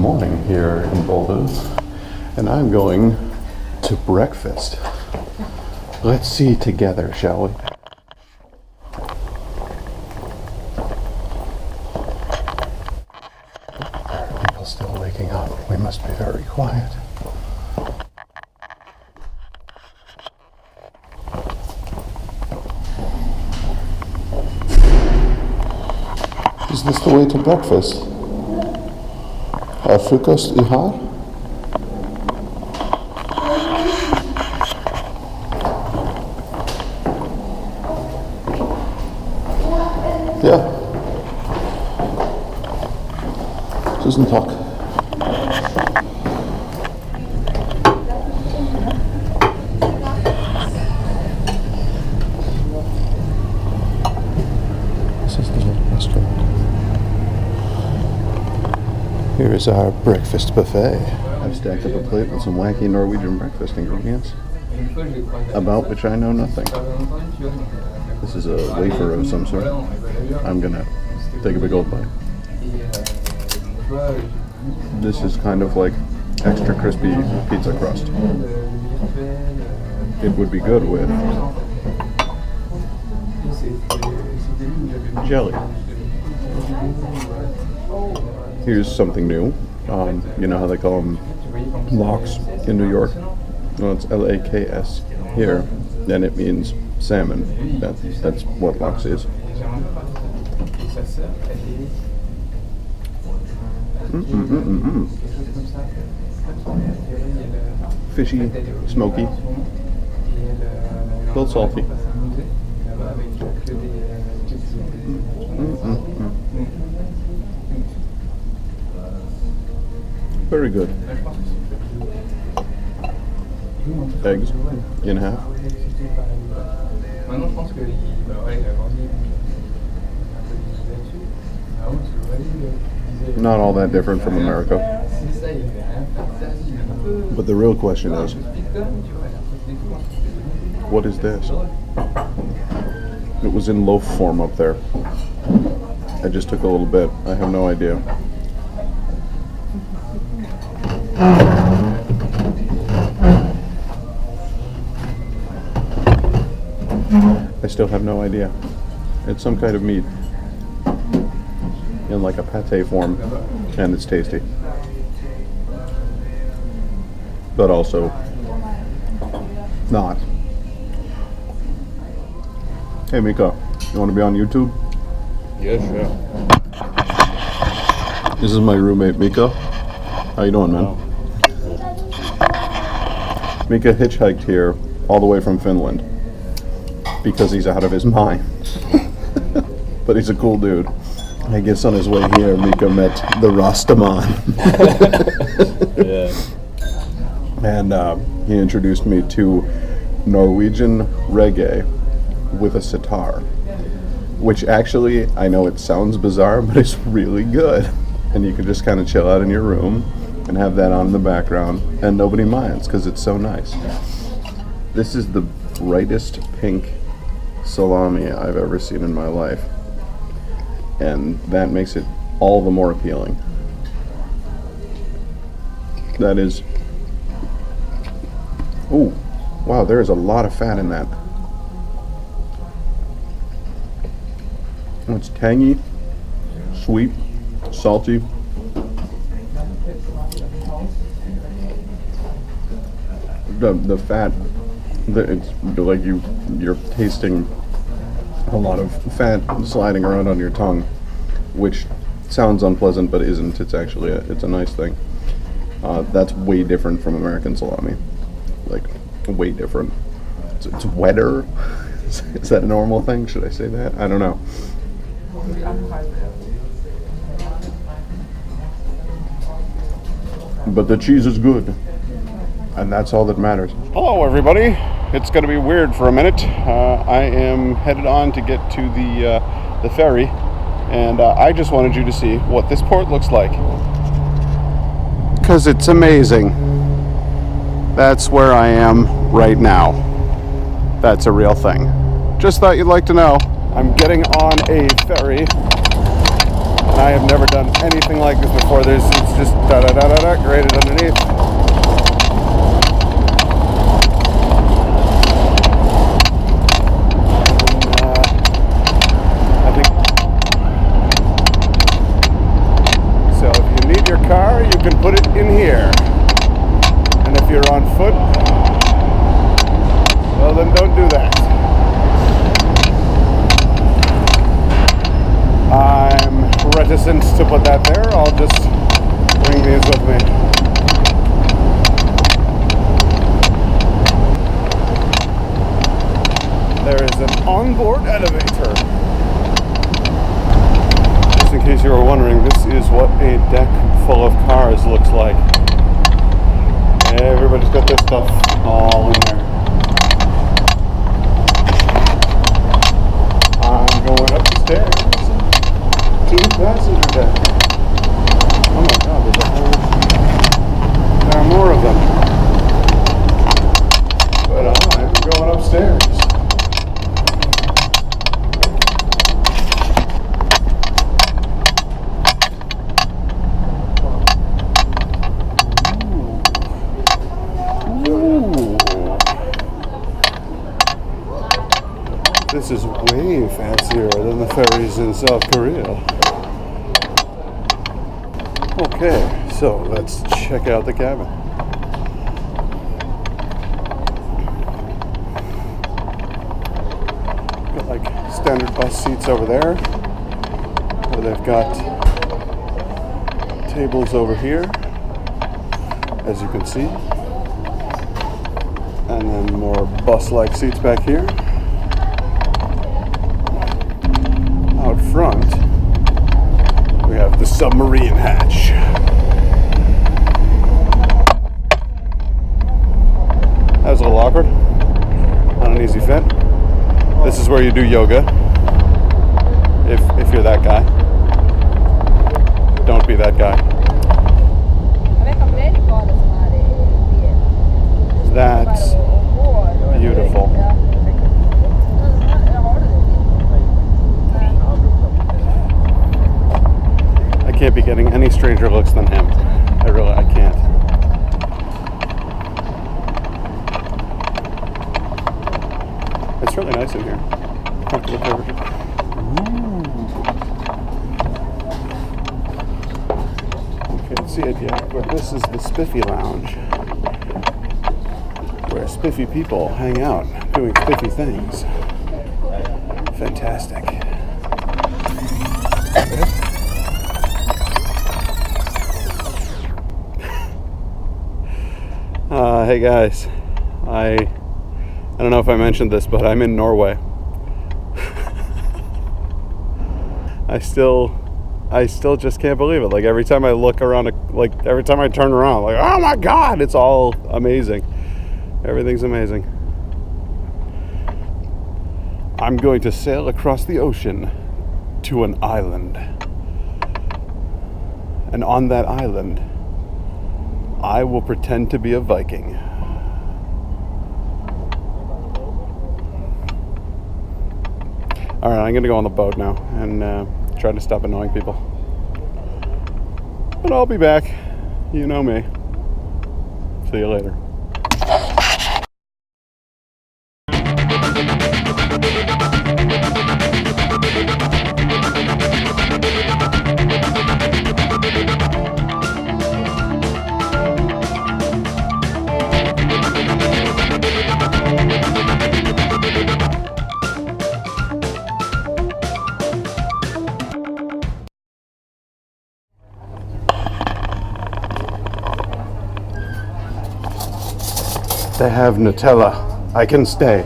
morning here in Bodø, and I'm going to breakfast. Let's see together, shall we? People still waking up. We must be very quiet. Is this the way to breakfast? Frokost i her? Ja. Tusen takk. This is the little restaurant. Here is our breakfast buffet. I've stacked up a plate with some wacky Norwegian breakfast ingredients, about which I know nothing. This is a wafer of some sort. I'm gonna take a big old bite. This is kind of like extra crispy pizza crust. It would be good with jelly. Here's something new. You know how they call them lox in New York? Well, it's L-A-K-S here, and it means salmon. That's what lox is. Fishy, smoky, a little salty. Very good. Eggs in half. Not all that different from America. But the real question is, what is this? It was in loaf form up there. I just took a little bit. I have no idea. I still have no idea. It's some kind of meat in like a pate form, and it's tasty. But also not. Hey Mika, you want to be on YouTube? Yeah, sure. This is my roommate Mika. How you doing, man? Mika hitchhiked here all the way from Finland because he's out of his mind. But he's a cool dude. I guess on his way here, Mika met the Rastaman. Yeah. And he introduced me to Norwegian reggae with a sitar, which actually, I know it sounds bizarre, but it's really good. And you can just kind of chill out in your room and have that on in the background, and nobody minds because it's so nice. This is the brightest pink salami I've ever seen in my life, and that makes it all the more appealing. That is, ooh, wow, there is a lot of fat in that. It's tangy, sweet, salty. The fat, it's like you're tasting a lot of fat sliding around on your tongue, which sounds unpleasant but isn't. It's actually it's a nice thing. That's way different from American salami, like way different. It's wetter. Is that a normal thing? Should I say that? I don't know. But the cheese is good, and that's all that matters. Hello everybody. It's going to be weird for a minute. I am headed on to get to the ferry, and I just wanted you to see what this port looks like, because it's amazing. That's where I am right now. That's a real thing. Just thought you'd like to know. I'm getting on a ferry And I have never done anything like this before. It's just da-da-da-da-da graded underneath. I think so. If you need your car, you can put it in here. And if you're on foot, well, then don't do that. I'm reticent to put that there. I'll just bring these with me. There is an onboard elevator. Just in case you were wondering, this is what a deck full of cars looks like. Everybody's got their stuff all in there. I'm going up the stairs to the passenger deck. Oh my god, there are more of them. But I'm going upstairs. This is way fancier than the ferries in South Korea. Okay, so let's check out the cabin. Got like standard bus seats over there. They've got tables over here, as you can see. And then more bus-like seats back here. Out front, we have the submarine hatch. That was a little awkward. Not an easy fit. This is where you do yoga. If you're that guy. Don't be that guy. That's beautiful. I can't be getting any stranger looks than him. I can't. It's really nice in here. Comfortable temperature. You can't see it yet, but this is the Spiffy Lounge, where spiffy people hang out doing spiffy things. Fantastic. Hey guys, I don't know if I mentioned this, but I'm in Norway. I still just can't believe it. Like every time I look around, like every time I turn around, like, oh my God, it's all amazing. Everything's amazing. I'm going to sail across the ocean to an island. And on that island, I will pretend to be a Viking. Alright, I'm going to go on the boat now and try to stop annoying people. But I'll be back. You know me. See you later. They have Nutella. I can stay.